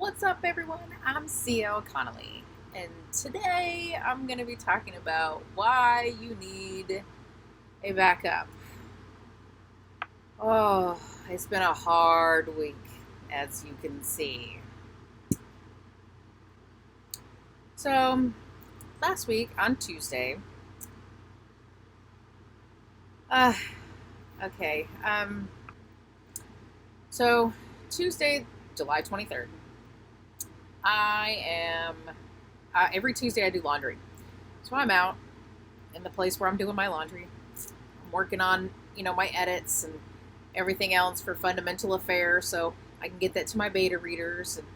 What's up, everyone? I'm CL Connolly, and today I'm going to be talking about why you need a backup. Oh, it's been a hard week, as you can see. So, last week on Tuesday, uh, okay, so Tuesday, July 23rd, I am, every Tuesday I do laundry. So I'm out in the place where I'm doing my laundry. I'm working on, my edits and everything else for Fundamental Affair so I can get that to my beta readers and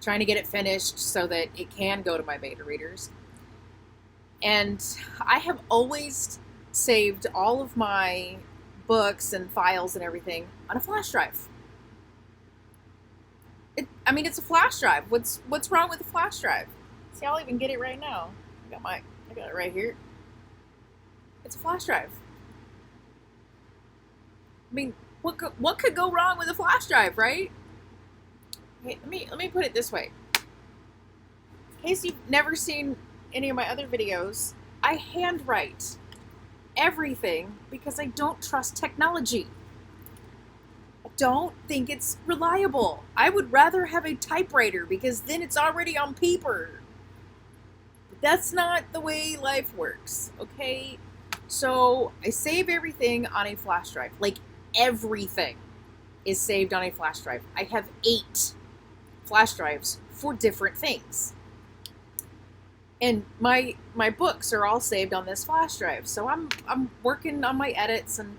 trying to get it finished so that it can go to my beta readers. And I have always saved all of my books and files and everything on a flash drive. It's a flash drive. What's wrong with a flash drive? See, I'll even get it right now. I got it right here. It's a flash drive. I mean, what could go wrong with a flash drive, right? Okay, let me put it this way. In case you've never seen any of my other videos, I handwrite everything because I don't trust technology. I don't think it's reliable. I would rather have a typewriter because then it's already on paper. But that's not the way life works, okay? So I save everything on a flash drive. Like, everything is saved on a flash drive. I have 8 flash drives for different things. And my books are all saved on this flash drive. So I'm working on my edits and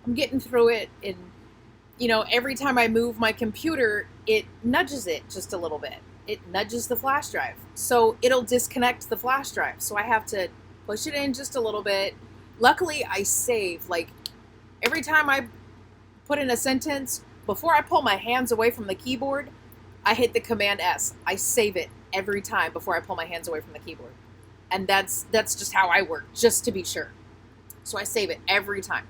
I'm getting through it, and every time I move my computer, it nudges it just a little bit. It nudges the flash drive. So it'll disconnect the flash drive. So I have to push it in just a little bit. Luckily, I save, like, every time I put in a sentence, before I pull my hands away from the keyboard, I hit the Command S. I save it every time before I pull my hands away from the keyboard. And that's just how I work, just to be sure. So I save it every time.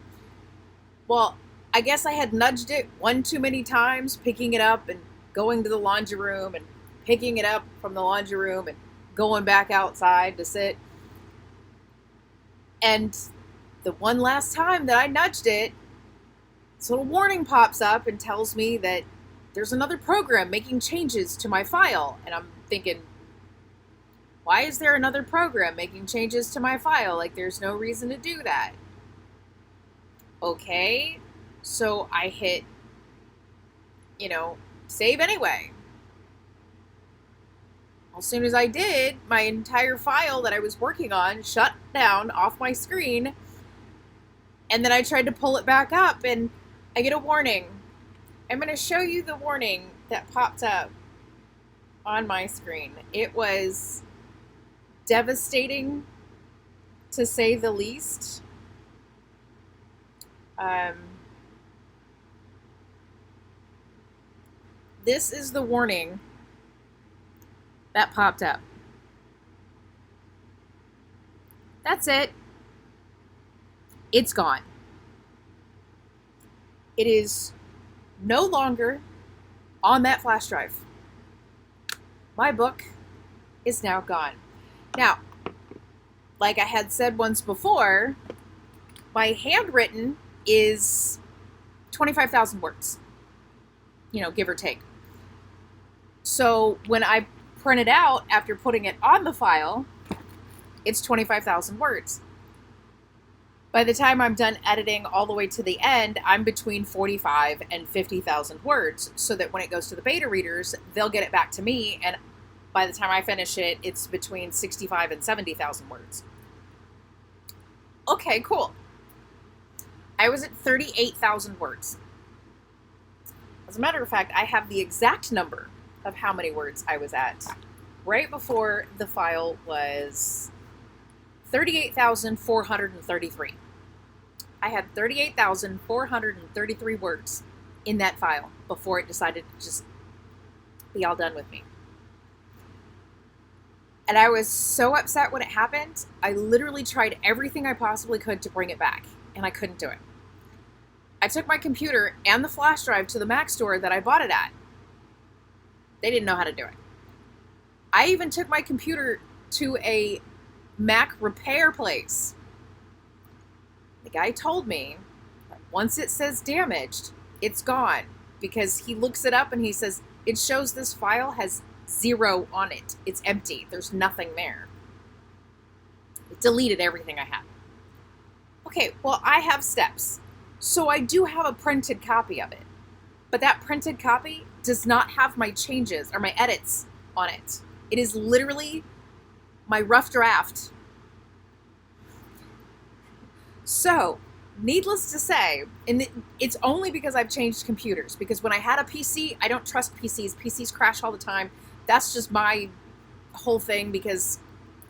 Well, I guess I had nudged it one too many times, picking it up and going to the laundry room and picking it up from the laundry room and going back outside to sit. And the one last time that I nudged it, this little warning pops up and tells me that there's another program making changes to my file. And I'm thinking, why is there another program making changes to my file? Like, there's no reason to do that. Okay, so I hit, save anyway. As soon as I did, my entire file that I was working on shut down off my screen. And then I tried to pull it back up and I get a warning. I'm going to show you the warning that popped up on my screen. It was devastating, to say the least. This is the warning that popped up. That's it. It's gone. It is no longer on that flash drive. My book is now gone. Now, like I had said once before, my handwritten is 25,000 words, give or take. So when I print it out after putting it on the file, it's 25,000 words. By the time I'm done editing all the way to the end, I'm between 45 and 50,000 words, so that when it goes to the beta readers, they'll get it back to me, and by the time I finish it, it's between 65 and 70,000 words. Okay, cool. I was at 38,000 words. As a matter of fact, I have the exact number of how many words I was at right before the file was 38,433. I had 38,433 words in that file before it decided to just be all done with me. And I was so upset when it happened. I literally tried everything I possibly could to bring it back, and I couldn't do it. I took my computer and the flash drive to the Mac store that I bought it at. They didn't know how to do it. I even took my computer to a Mac repair place. The guy told me that once it says damaged, it's gone, because he looks it up and he says, it shows this file has 0 on it. It's empty. There's nothing there. It deleted everything I had. Okay, well, I have steps. So I do have a printed copy of it. But that printed copy does not have my changes or my edits on it. It is literally my rough draft. So, needless to say, and it's only because I've changed computers. Because when I had a PC, I don't trust PCs. PCs crash all the time. That's just my whole thing, because,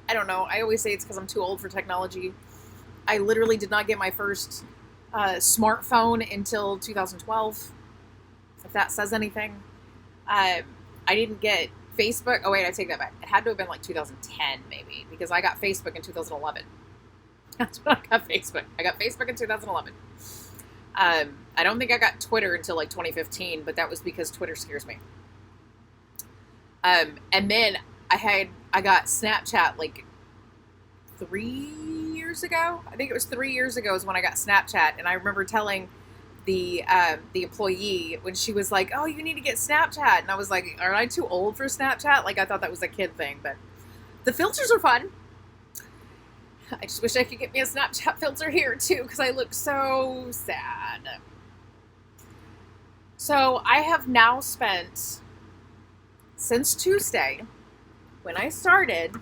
I don't know, I always say it's because I'm too old for technology. I literally did not get my first smartphone until 2012, if that says anything. I didn't get Facebook. Oh, wait, I take that back. It had to have been like 2010, maybe, because I got Facebook in 2011. That's when I got Facebook. I got Facebook in 2011. I don't think I got Twitter until like 2015, but that was because Twitter scares me. And then I got Snapchat like 3 years ago. I think it was 3 years ago is when I got Snapchat, and I remember telling the employee when she was like, "Oh, you need to get Snapchat," and I was like, "Aren't I too old for Snapchat?" Like, I thought that was a kid thing, but the filters are fun. I just wish I could get me a Snapchat filter here too, because I look so sad. So I have now spent, since Tuesday, when I started,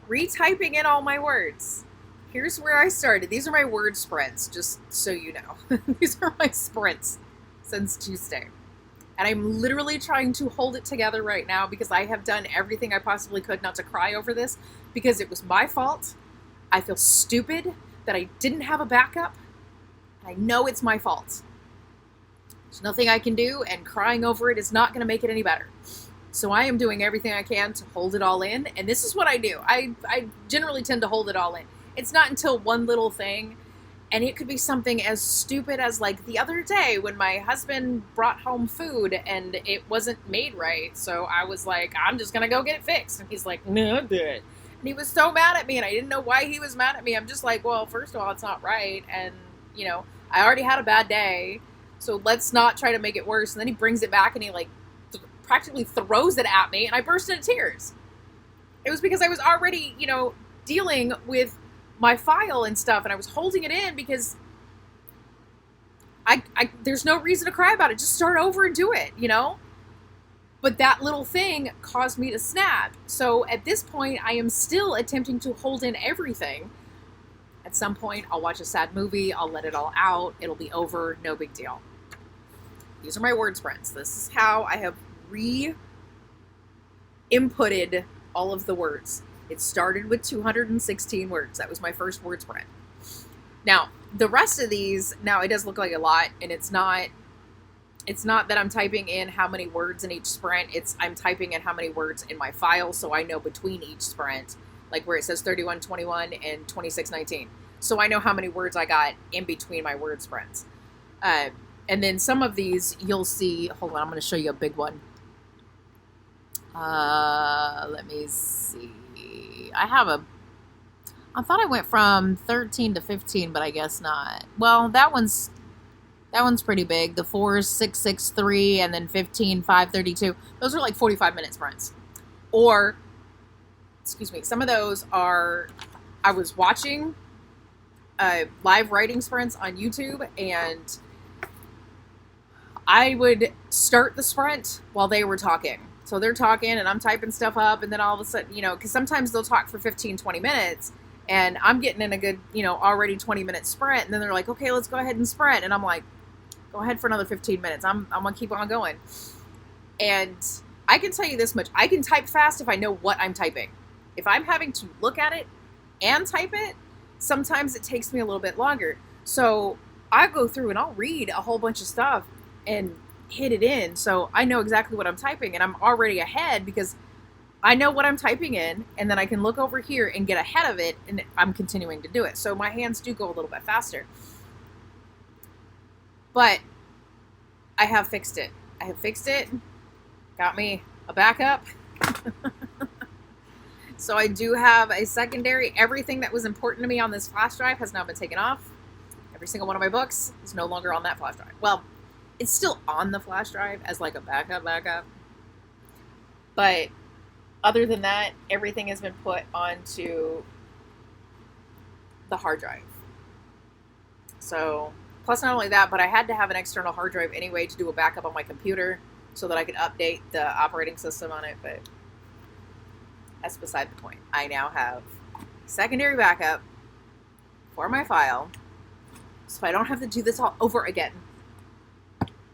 retyping in all my words. Here's where I started. These are my word sprints, just so you know. These are my sprints since Tuesday. And I'm literally trying to hold it together right now, because I have done everything I possibly could not to cry over this, because it was my fault. I feel stupid that I didn't have a backup. I know it's my fault. There's nothing I can do, and crying over it is not going to make it any better. So I am doing everything I can to hold it all in, and this is what I do. I generally tend to hold it all in. It's not until one little thing, and it could be something as stupid as, like, the other day when my husband brought home food and it wasn't made right, so I was like, I'm just going to go get it fixed. And he's like, no, do it. And he was so mad at me, and I didn't know why he was mad at me. I'm just like, well, first of all, it's not right, and, you know, I already had a bad day, so let's not try to make it worse. And then he brings it back, and he, like, practically throws it at me, and I burst into tears. It was because I was already, you know, dealing with my file and stuff, and I was holding it in because I there's no reason to cry about it. Just start over and do it, you know? But that little thing caused me to snap. So at this point, I am still attempting to hold in everything. At some point, I'll watch a sad movie. I'll let it all out. It'll be over. No big deal. These are my word sprints. This is how I have re-inputted all of the words. It started with 216 words. That was my first word sprint. Now, the rest of these, now it does look like a lot, and it's not that I'm typing in how many words in each sprint. I'm typing in how many words in my file, so I know between each sprint, like where it says 3121 and 2619. So I know how many words I got in between my word sprints. And then some of these you'll see, hold on, I'm going to show you a big one. Let me see. I thought I went from 13 to 15, but I guess not. Well, that one's pretty big. The 4 is 663, and then 15, 532. Those are like 45-minute sprints. Or, excuse me, some of those are, I was watching live writing sprints on YouTube, and I would start the sprint while they were talking. So they're talking, and I'm typing stuff up, and then all of a sudden, you know, because sometimes they'll talk for 15, 20 minutes, and I'm getting in a good, you know, already 20-minute sprint, and then they're like, okay, let's go ahead and sprint. And I'm like, go ahead for another 15 minutes. I'm going to keep on going. And I can tell you this much. I can type fast if I know what I'm typing. If I'm having to look at it and type it, sometimes it takes me a little bit longer. So I go through and I'll read a whole bunch of stuff and hit it in. So I know exactly what I'm typing, and I'm already ahead because I know what I'm typing in, and then I can look over here and get ahead of it, and I'm continuing to do it. So my hands do go a little bit faster. But I have fixed it. Got me a backup. So I do have a secondary. Everything that was important to me on this flash drive has now been taken off. Every single one of my books is no longer on that flash drive. Well, it's still on the flash drive as like a backup. But other than that, everything has been put onto the hard drive. So, plus not only that, but I had to have an external hard drive anyway to do a backup on my computer so that I could update the operating system on it, but that's beside the point. I now have secondary backup for my file, so I don't have to do this all over again.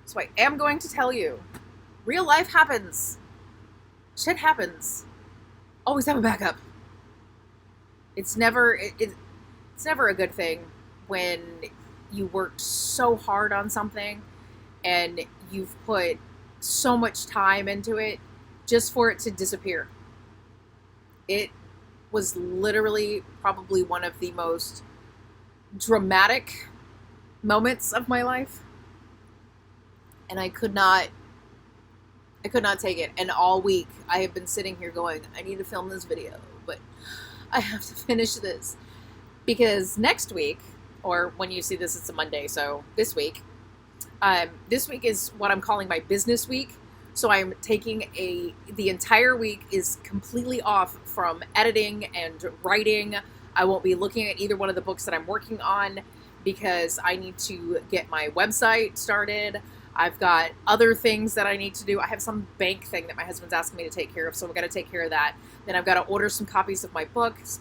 So I am going to tell you, real life happens. Shit happens. Always have a backup. It's never it's never a good thing when you worked so hard on something and you've put so much time into it just for it to disappear. It was literally probably one of the most dramatic moments of my life, and I could not take it. And all week I have been sitting here going, I need to film this video, but I have to finish this, because next week, or when you see this, it's a Monday, so this week is what I'm calling my business week. So I'm taking the entire week is completely off from editing and writing. I won't be looking at either one of the books that I'm working on because I need to get my website started. I've got other things that I need to do. I have some bank thing that my husband's asking me to take care of, so we've got to take care of that. Then I've got to order some copies of my books.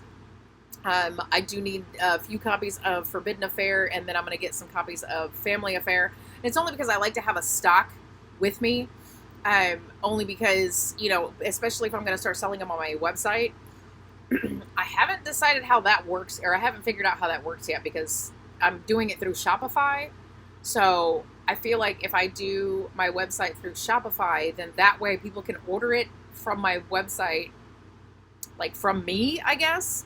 I do need a few copies of Forbidden Affair, and then I'm going to get some copies of Family Affair. And it's only because I like to have a stock with me, only because, you know, especially if I'm going to start selling them on my website. I haven't decided how that works, or I haven't figured out how that works yet, because I'm doing it through Shopify. So I feel like if I do my website through Shopify, then that way people can order it from my website, like from me, I guess.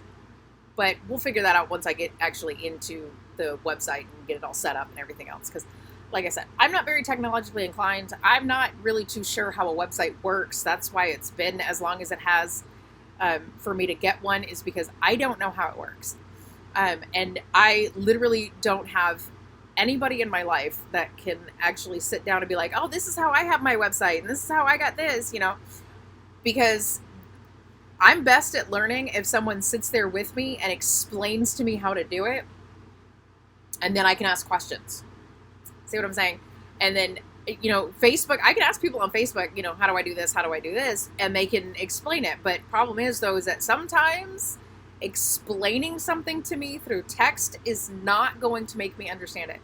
But we'll figure that out once I get actually into the website and get it all set up and everything else. Because, like I said, I'm not very technologically inclined. I'm not really too sure how a website works. That's why it's been as long as it has for me to get one, is because I don't know how it works. And I literally don't have anybody in my life that can actually sit down and be like, oh, this is how I have my website and this is how I got this, you know, because I'm best at learning if someone sits there with me and explains to me how to do it, and then I can ask questions. See what I'm saying? And then, you know, Facebook, I can ask people on Facebook, you know, how do I do this? How do I do this? And they can explain it. But problem is, though, is that sometimes explaining something to me through text is not going to make me understand it.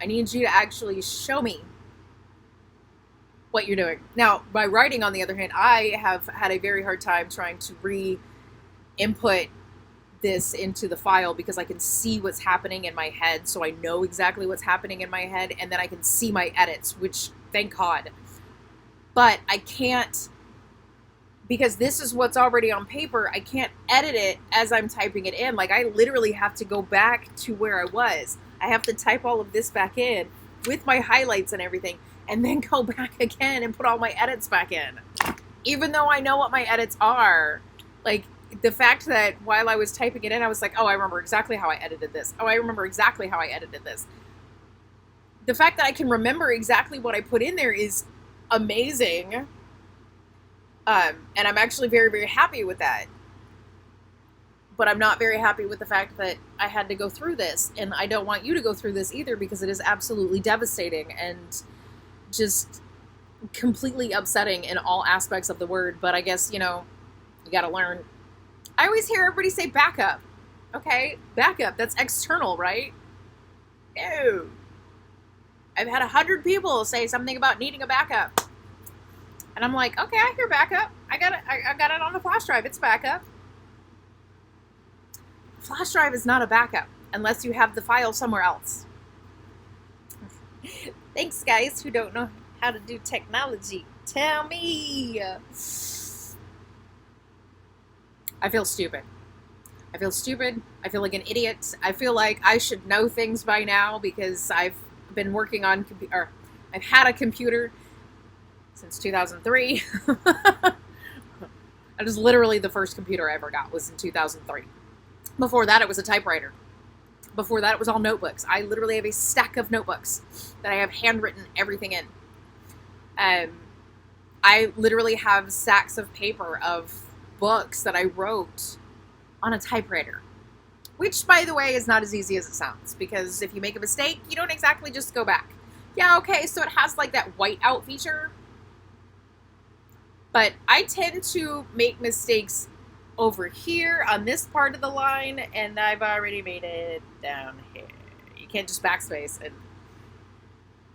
I need you to actually show me what you're doing. Now, by writing, on the other hand, I have had a very hard time trying to re-input this into the file, because I can see what's happening in my head, so I know exactly what's happening in my head, and then I can see my edits, which, thank God. But I can't, because this is what's already on paper, I can't edit it as I'm typing it in. Like, I literally have to go back to where I was. I have to type all of this back in with my highlights and everything, and then go back again and put all my edits back in. Even though I know what my edits are. Like, the fact that while I was typing it in, I was like, oh, I remember exactly how I edited this. Oh, I remember exactly how I edited this. The fact that I can remember exactly what I put in there is amazing. And I'm actually very, very happy with that. But I'm not very happy with the fact that I had to go through this. And I don't want you to go through this either, because it is absolutely devastating and just completely upsetting in all aspects of the word. But I guess, you know, you gotta learn. I always hear everybody say backup. Okay, backup, that's external, right? No. I've had 100 people say something about needing a backup. And I'm like, okay, I hear backup. I got it on the flash drive. It's backup. Flash drive is not a backup unless you have the file somewhere else. Thanks, guys who don't know how to do technology. Tell me. I feel stupid. I feel stupid. I feel like an idiot. I feel like I should know things by now, because I've been working on I've had a computer since 2003. I That is literally the first computer I ever got was in 2003. Before that, it was a typewriter. Before that, it was all notebooks. I literally have a stack of notebooks that I have handwritten everything in. I literally have sacks of paper of books that I wrote on a typewriter. Which, by the way, is not as easy as it sounds. Because if you make a mistake, you don't exactly just go back. Yeah, okay, so it has like that whiteout feature. But I tend to make mistakes over here on this part of the line, and I've already made it down here. You can't just backspace. And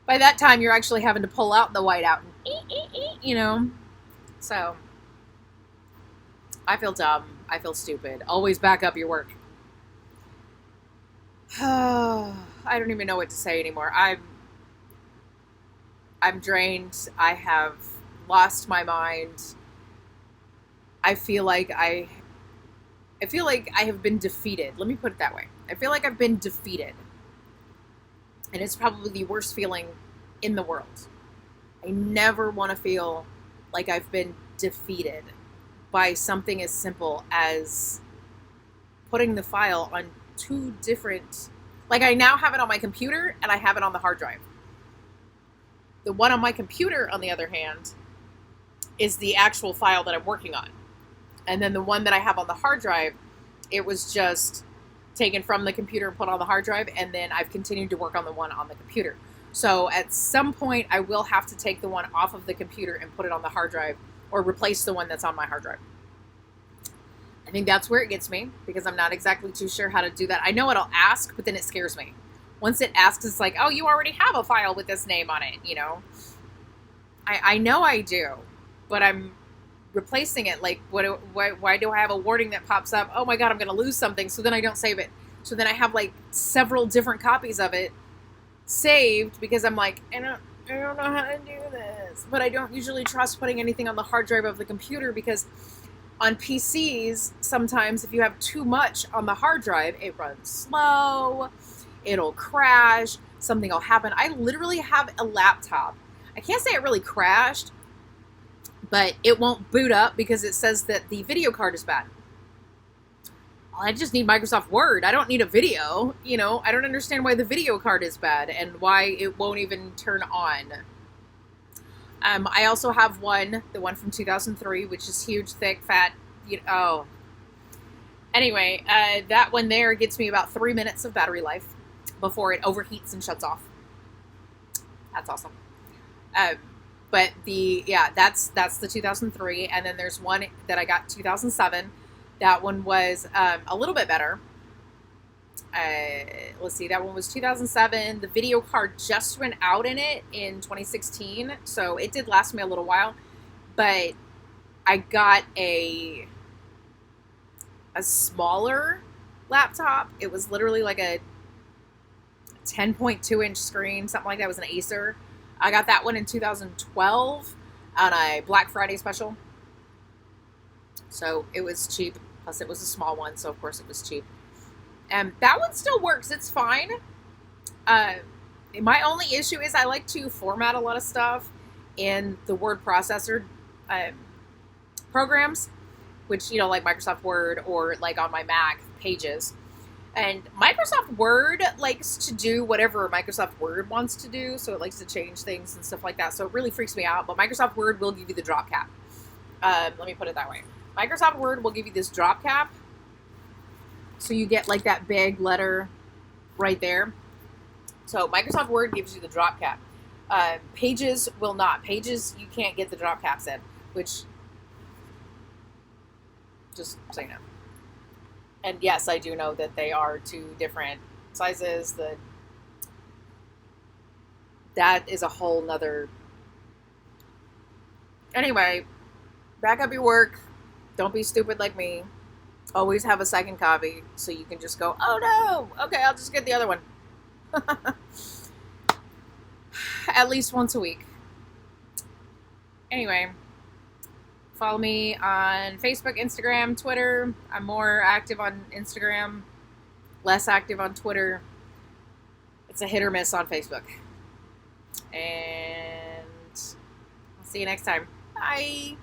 by that time, you're actually having to pull out the whiteout, and you know. So, I feel dumb. I feel stupid. Always back up your work. I don't even know what to say anymore. I'm drained. I have lost my mind. I feel like I have been defeated. Let me put it that way. I feel like I've been defeated. And it's probably the worst feeling in the world. I never want to feel like I've been defeated by something as simple as putting the file on two different... Like, I now have it on my computer, and I have it on the hard drive. The one on my computer, on the other hand, is the actual file that I'm working on. And then the one that I have on the hard drive, it was just taken from the computer and put on the hard drive, and then I've continued to work on the one on the computer. So at some point, I will have to take the one off of the computer and put it on the hard drive, or replace the one that's on my hard drive. I think that's where it gets me, because I'm not exactly too sure how to do that. I know it'll ask, but then it scares me. Once it asks, it's like, oh, you already have a file with this name on it, you know? I know I do, but I'm replacing it. Like, why do I have a warning that pops up? Oh my God, I'm going to lose something. So then I don't save it. So then I have like several different copies of it saved, because I'm like, I don't know how to do this. But I don't usually trust putting anything on the hard drive of the computer, because on PCs, sometimes if you have too much on the hard drive, it runs slow, it'll crash, something will happen. I literally have a laptop. I can't say it really crashed, but it won't boot up because it says that the video card is bad. I just need Microsoft Word. I don't need a video. You know, I don't understand why the video card is bad and why it won't even turn on. I also have the one from 2003, which is huge, thick, fat, Anyway, that one there gets me about 3 minutes of battery life before it overheats and shuts off. That's awesome. But that's the 2003, and then there's one that I got 2007. That one was a little bit better. Let's see, that one was 2007. The video card just went out in it in 2016, so it did last me a little while. But I got a smaller laptop. It was literally like a 10.2 inch screen, something like that. It was an Acer. I got that one in 2012 on a Black Friday special. So it was cheap. Plus it was a small one, so of course it was cheap. And that one still works. It's fine. My only issue is I like to format a lot of stuff in the word processor programs, which, you know, like Microsoft Word, or like on my Mac, Pages. And Microsoft Word likes to do whatever Microsoft Word wants to do, so it likes to change things and stuff like that. So it really freaks me out, but Microsoft Word will give you the drop cap. Let me put it that way. Microsoft Word will give you this drop cap, so you get like that big letter right there. So Microsoft Word gives you the drop cap. Pages will not. Pages, you can't get the drop caps in, which, just so you know. And yes, I do know that they are two different sizes. That is a whole nother... Anyway, back up your work. Don't be stupid like me. Always have a second copy so you can just go, oh no, okay, I'll just get the other one. At least once a week. Anyway, follow me on Facebook, Instagram, Twitter. I'm more active on Instagram, less active on Twitter. It's a hit or miss on Facebook. And I'll see you next time. Bye.